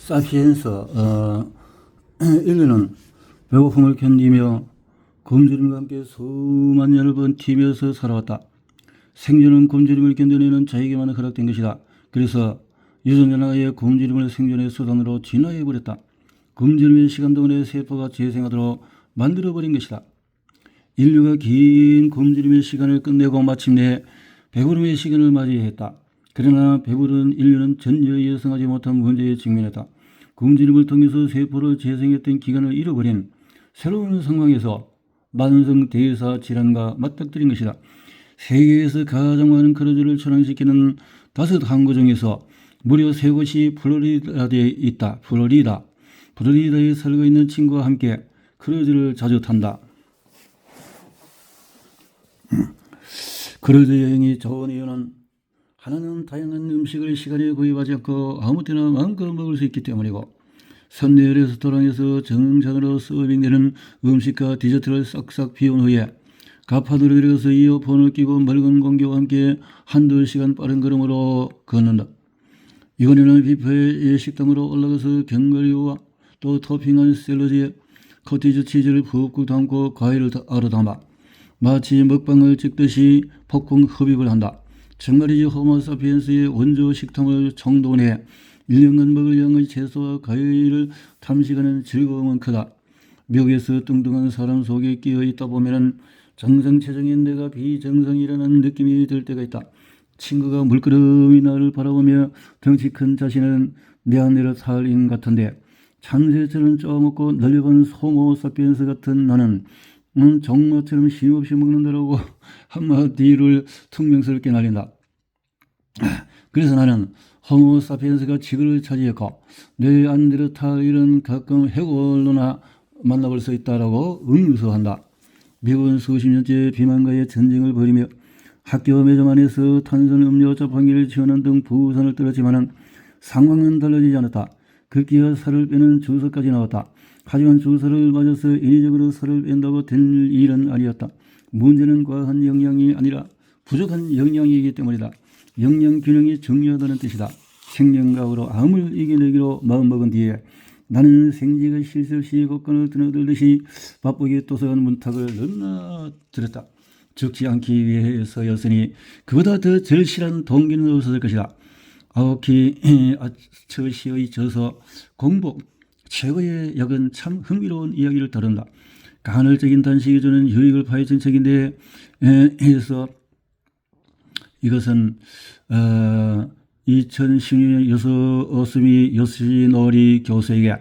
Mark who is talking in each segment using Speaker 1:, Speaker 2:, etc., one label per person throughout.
Speaker 1: 사피엔스 인류는 배고픔을 견디며 굶주림과 함께 수만 년을 버티면서 살아왔다. 생존은 굶주림을 견뎌내는 자에게만 허락된 것이다. 그래서 유전자의 굶주림을 생존의 수단으로 진화해버렸다. 굶주림의 시간 동안에 세포가 재생하도록 만들어버린 것이다. 인류가 긴 굶주림의 시간을 끝내고 마침내 배부름의 시간을 맞이했다. 그러나 배부른 인류는 전혀 예상하지 못한 문제에 직면했다. 굶주림을 통해서 세포를 재생했던 기간을 잃어버린 새로운 상황에서 만성 대사 질환과 맞닥뜨린 것이다. 세계에서 가장 많은 크루즈를 촬영시키는 5항구 중에서 무려 3곳이 플로리다에 있다. 플로리다에 살고 있는 친구와 함께 크루즈를 자주 탄다. 크루즈 여행이 좋은 이유는 하나는 다양한 음식을 시간에 구입하지 않고 아무 때나 마음껏 먹을 수 있기 때문이고, 선내 레스토랑에서 정상으로 서빙되는 음식과 디저트를 싹싹 비운 후에 가파도로 들어가서 이어폰을 끼고 맑은 공기와 함께 한두 시간 빠른 걸음으로 걷는다. 이번에는 뷔페의 식당으로 올라가서 견과류와 또 토핑한 샐러드에 커티즈 치즈를 푹푹 담고 과일을 알아 담아 마치 먹방을 찍듯이 폭풍 흡입을 한다. 정말이지 호모사피엔스의 원조 식탐을 정돈해 1년간 먹을 양의 채소와 과일을 탐식하는 즐거움은 크다. 미국에서 뚱뚱한 사람 속에 끼어 있다 보면 정상 체중인 내가 비정상이라는 느낌이 들 때가 있다. 친구가 물끄러미 나를 바라보며 덩치 큰 자신은 네안데르탈인 같은데 참새처럼 쪼아먹고 널려본 호모사피엔스 같은 나는 정마처럼 쉼없이 먹는다라고 한마디를 퉁명스럽게 날린다. 그래서 나는 호모사피엔스가 지구를 차지했고 네안데르탈인은 가끔 해골로나 만나볼 수 있다라고 응수한다. 미국은 수십 년째 비만과의 전쟁을 벌이며 학교 매점 안에서 탄산음료 자판기를 지원하는 등 부산을 떨었지만 상황은 달라지지 않았다. 급기야 살을 빼는 주사까지 나왔다. 하지만 주사를 맞아서 인위적으로 살을 뺀다고 될 일은 아니었다. 문제는 과한 영양이 아니라 부족한 영양이기 때문이다. 영양 균형이 중요하다는 뜻이다. 생명과학으로 암을 이겨내기로 마음먹은 뒤에 나는 생쥐가 쉴 새 없이 곡간을 드나들듯이 바쁘게 도서관 문턱을 넘나들었다. 죽지 않기 위해서였으니 그보다 더 절실한 동기는 없었을 것이다. 아오키 아처시의 저서 공복 최고의 약은 참 흥미로운 이야기를 다룬다. 간헐적인 단식이 주는 유익을 파헤친 책인데 해서 이것은 2016년 오스미 요시노리 교수에게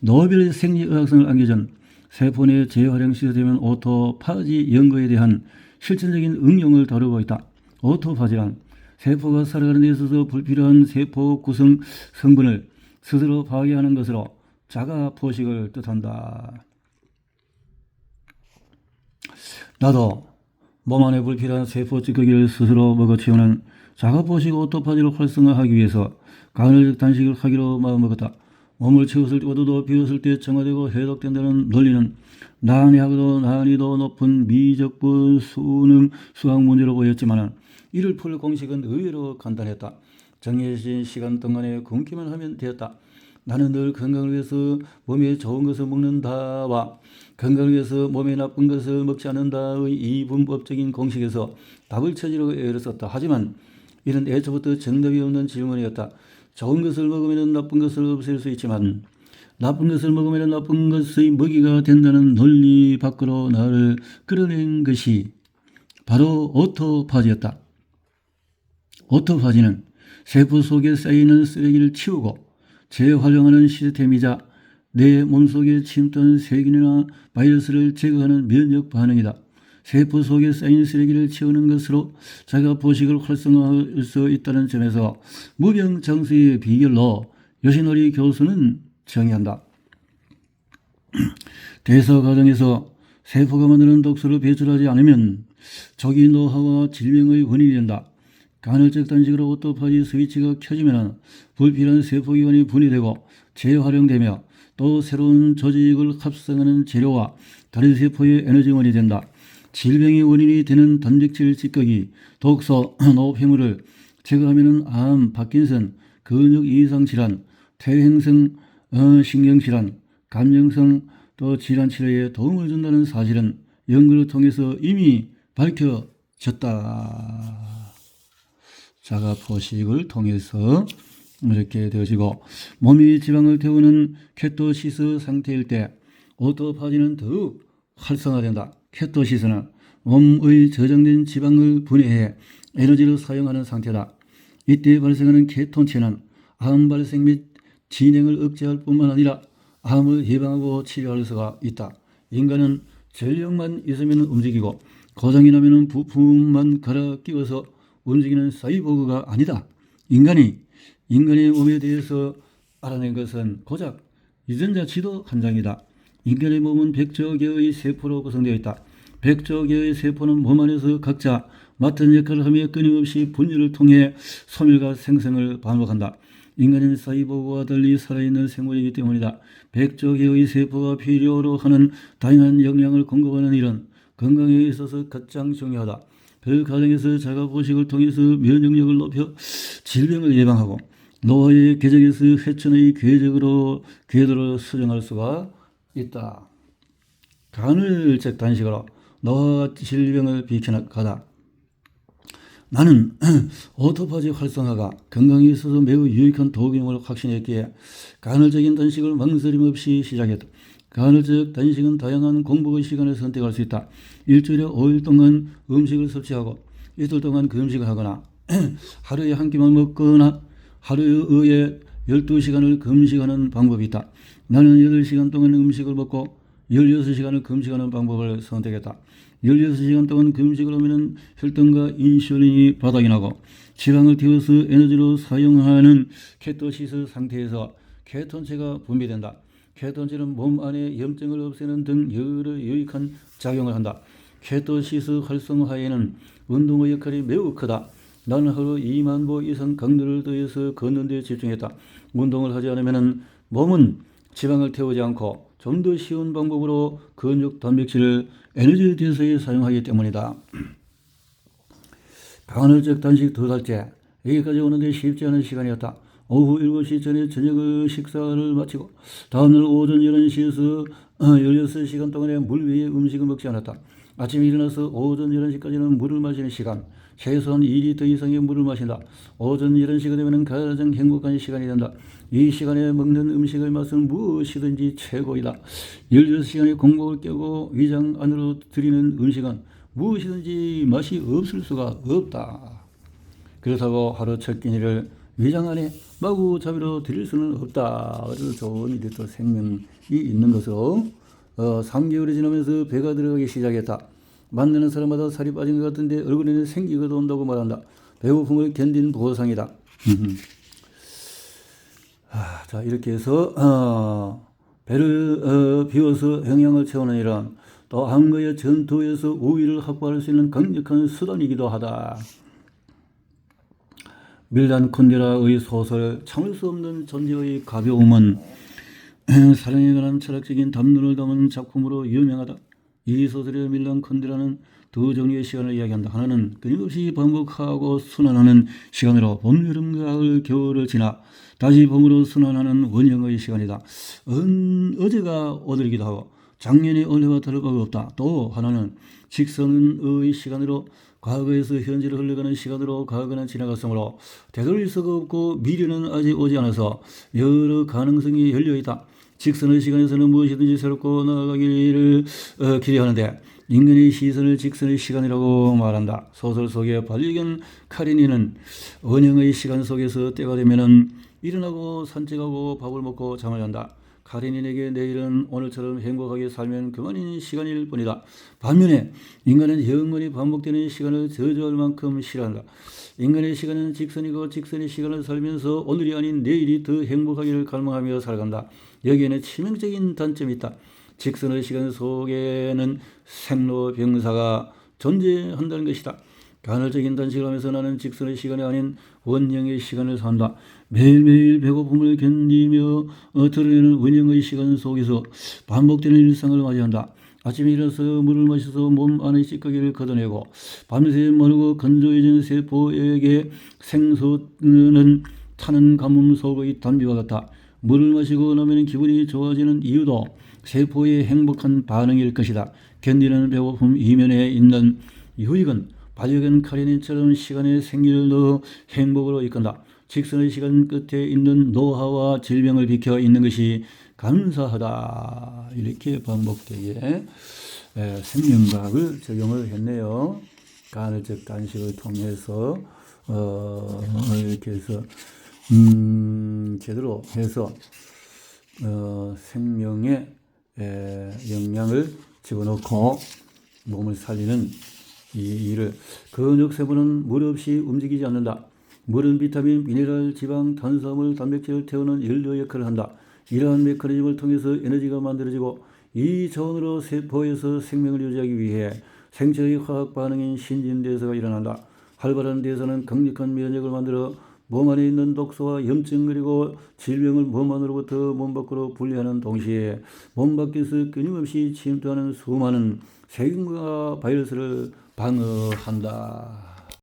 Speaker 1: 노벨 생리의학상을 안겨준 세포 내 재활용 시스템인 오토파지 연구에 대한 실천적인 응용을 다루고 있다. 오토파지란 세포가 살아가는 데 있어서 불필요한 세포 구성 성분을 스스로 파괴하는 것으로 자가 포식을 뜻한다. 나도 몸 안에 불필요한 세포 찌꺼기를 스스로 먹어치우는 자가 포식 오토파지를 활성화하기 위해서 간헐적 단식을 하기로 마음먹었다. 몸을 채웠을 때보다도 비웠을 때 정화되고 해독된다는 논리는 난해하고도 높은 미적분 수능 수학 문제로 보였지만 이를 풀 공식은 의외로 간단했다. 정해진 시간 동안에 굶기만 하면 되었다. 나는 늘 건강을 위해서 몸에 좋은 것을 먹는다와 건강을 위해서 몸에 나쁜 것을 먹지 않는다의 이분법적인 공식에서 답을 찾으려고 애를 썼다. 하지만 이는 애초부터 정답이 없는 질문이었다. 좋은 것을 먹으면 나쁜 것을 없앨 수 있지만 나쁜 것을 먹으면 나쁜 것의 먹이가 된다는 논리 밖으로 나를 끌어낸 것이 바로 오토파지였다. 오토파지는 세포 속에 쌓이는 쓰레기를 치우고 재활용하는 시스템이자 내 몸속에 침투한 세균이나 바이러스를 제거하는 면역 반응이다. 세포 속에 쌓인 쓰레기를 치우는 것으로 자가 포식을 활성화할 수 있다는 점에서 무병장수의 비결로 요시노리 교수는 정의한다. 대사 과정에서 세포가 만드는 독소를 배출하지 않으면 조기 노화와 질병의 원인이 된다. 간헐적 단식으로 오토파지 스위치가 켜지면 불필요한 세포기관이 분해되고 재활용되며 또 새로운 조직을 합성하는 재료와 다른 세포의 에너지원이 된다. 질병의 원인이 되는 단백질 찌꺼기, 독소, 노폐물을 제거하면 암, 파킨슨, 근육 이상 질환, 퇴행성 신경질환, 감정성 또 질환 치료에 도움을 준다는 사실은 연구를 통해서 이미 밝혀졌다. 자가 포식을 통해서 이렇게 되어지고, 몸이 지방을 태우는 케토시스 상태일 때 오토파지는 더욱 활성화된다. 케토시스는 몸의 저장된 지방을 분해해 에너지로 사용하는 상태다. 이때 발생하는 케톤체는 암 발생 및 진행을 억제할 뿐만 아니라 암을 예방하고 치료할 수가 있다. 인간은 전력만 있으면 움직이고 고장이 나면 부품만 갈아 끼워서 움직이는 사이보그가 아니다. 인간의 몸에 대해서 알아낸 것은 고작 유전자 지도 한 장이다. 인간의 몸은 100조 개의 세포로 구성되어 있다. 100조 개의 세포는 몸 안에서 각자 맡은 역할을 하며 끊임없이 분열을 통해 소멸과 생성을 반복한다. 인간은 사이보그와 달리 살아있는 생물이기 때문이다. 100조 개의 세포가 필요로 하는 다양한 영양을 공급하는 일은 건강에 있어서 가장 중요하다. 그 과정에서 자가포식을 통해서 면역력을 높여 질병을 예방하고 노화의 궤적에서 회춘의 궤도로 수정할 수가 있다. 간헐적 단식으로 노화와 질병을 비켜나가다. 나는 오토파지 활성화가 건강에 있어서 매우 유익한 도구임을 확신했기에 간헐적인 단식을 망설임 없이 시작했다. 간헐적 단식은 다양한 공복의 시간을 선택할 수 있다. 일주일에 5일 동안 음식을 섭취하고 이틀 동안 금식을 하거나 하루에 한 끼만 먹거나 하루에 12시간을 금식하는 방법이 있다. 나는 8시간 동안 음식을 먹고 16시간을 금식하는 방법을 선택했다. 16시간 동안 금식을 하면 혈당과 인슐린이 바닥이 나고 지방을 태워서 에너지로 사용하는 케토시스 상태에서 케톤체가 분비된다. 케톤체는 몸 안에 염증을 없애는 등 여러 유익한 작용을 한다. 케토시스 활성화에는 운동의 역할이 매우 크다. 나는 하루 2만 보 이상 강도를 더해서 걷는 데 집중했다. 운동을 하지 않으면 몸은 지방을 태우지 않고 좀 더 쉬운 방법으로 근육 단백질을 에너지 대사에 사용하기 때문이다. 간헐적 단식 2달째, 여기까지 오는데 쉽지 않은 시간이었다. 오후 7시 전에 저녁 식사를 마치고 다음날 오전 11시에서 16시간 동안의 물 위에 음식을 먹지 않았다. 아침에 일어나서 오전 11시까지는 물을 마시는 시간, 최소한 2리터 이상의 물을 마신다. 오전 11시가 되면 가장 행복한 시간이 된다. 이 시간에 먹는 음식의 맛은 무엇이든지 최고이다. 16시간의 공복을 깨고 위장 안으로 들이는 음식은 무엇이든지 맛이 없을 수가 없다. 그렇다고 하루 첫 끼니를 위장 안에 마구잡이로 들일 수는 없다. 그래서 좋은 이렇게 생명이 있는 것으로 3개월이 지나면서 배가 들어가기 시작했다. 만나는 사람마다 살이 빠진 것 같은데 얼굴에는 생기가 돈다고 말한다. 배고픔을 견딘 보상이다. 자, 이렇게 해서 배를 비워서 영양을 채우는 일은 또 한거의 전투에서 우위를 확보할 수 있는 강력한 수단이기도 하다. 밀란 쿤데라의 소설 참을 수 없는 존재의 가벼움은 사랑에 관한 철학적인 담론을 담은 작품으로 유명하다. 이 소설의 밀란 쿤데라는 두 종류의 시간을 이야기한다. 하나는 끊임없이 반복하고 순환하는 시간으로 봄, 여름, 가을, 겨울을 지나 다시 봄으로 순환하는 원형의 시간이다. 어제가 오늘이기도 하고 작년의 올해와 다를 바가 없다. 또 하나는 직선의 시간으로 과거에서 현재로 흘러가는 시간으로 과거는 지나갔으므로 되돌릴 수가 없고 미래는 아직 오지 않아서 여러 가능성이 열려있다. 직선의 시간에서는 무엇이든지 새롭고 나아가기를 기대하는데 인간의 시선을 직선의 시간이라고 말한다. 소설 속의 반려견 카리니는 원형의 시간 속에서 때가 되면은 일어나고 산책하고 밥을 먹고 잠을 잔다. 카리닌에게 내일은 오늘처럼 행복하게 살면 그만인 시간일 뿐이다. 반면에 인간은 영원히 반복되는 시간을 저주할 만큼 싫어한다. 인간의 시간은 직선이고 직선의 시간을 살면서 오늘이 아닌 내일이 더 행복하기를 갈망하며 살아간다. 여기에는 치명적인 단점이 있다. 직선의 시간 속에는 생로병사가 존재한다는 것이다. 간헐적인 단식을 하면서 나는 직선의 시간이 아닌 원형의 시간을 산다. 매일매일 배고픔을 견디며 드러내는 원형의 시간 속에서 반복되는 일상을 맞이한다. 아침에 일어나서 물을 마셔서 몸 안의 찌꺼기를 걷어내고 밤새 마르고 건조해진 세포에게 생수는 타는 가뭄 속의 단비와 같다. 물을 마시고 나면 기분이 좋아지는 이유도 세포의 행복한 반응일 것이다. 견디는 배고픔 이면에 있는 유익은 반려견 카레닌처럼 시간에 생기를 넣어 행복으로 이끈다. 직선의 시간 끝에 있는 노화와 질병을 비켜 있는 것이 감사하다. 이렇게 반복되게 생명과학을 적용을 했네요. 간헐적 단식을 통해서 이렇게 해서 제대로 해서 생명에 영양을 집어넣고 몸을 살리는 이 일을 근육세포는 물 없이 움직이지 않는다. 물은 비타민, 미네랄, 지방, 탄수화물, 단백질을 태우는 연료 역할을 한다. 이러한 메커니즘을 통해서 에너지가 만들어지고 이 자원으로 세포에서 생명을 유지하기 위해 생체의 화학 반응인 신진대사가 일어난다. 활발한 대사는 강력한 면역을 만들어 몸 안에 있는 독소와 염증 그리고 질병을 몸 안으로부터 몸 밖으로 분리하는 동시에 몸 밖에서 끊임없이 침투하는 수많은 세균과 바이러스를 방어한다.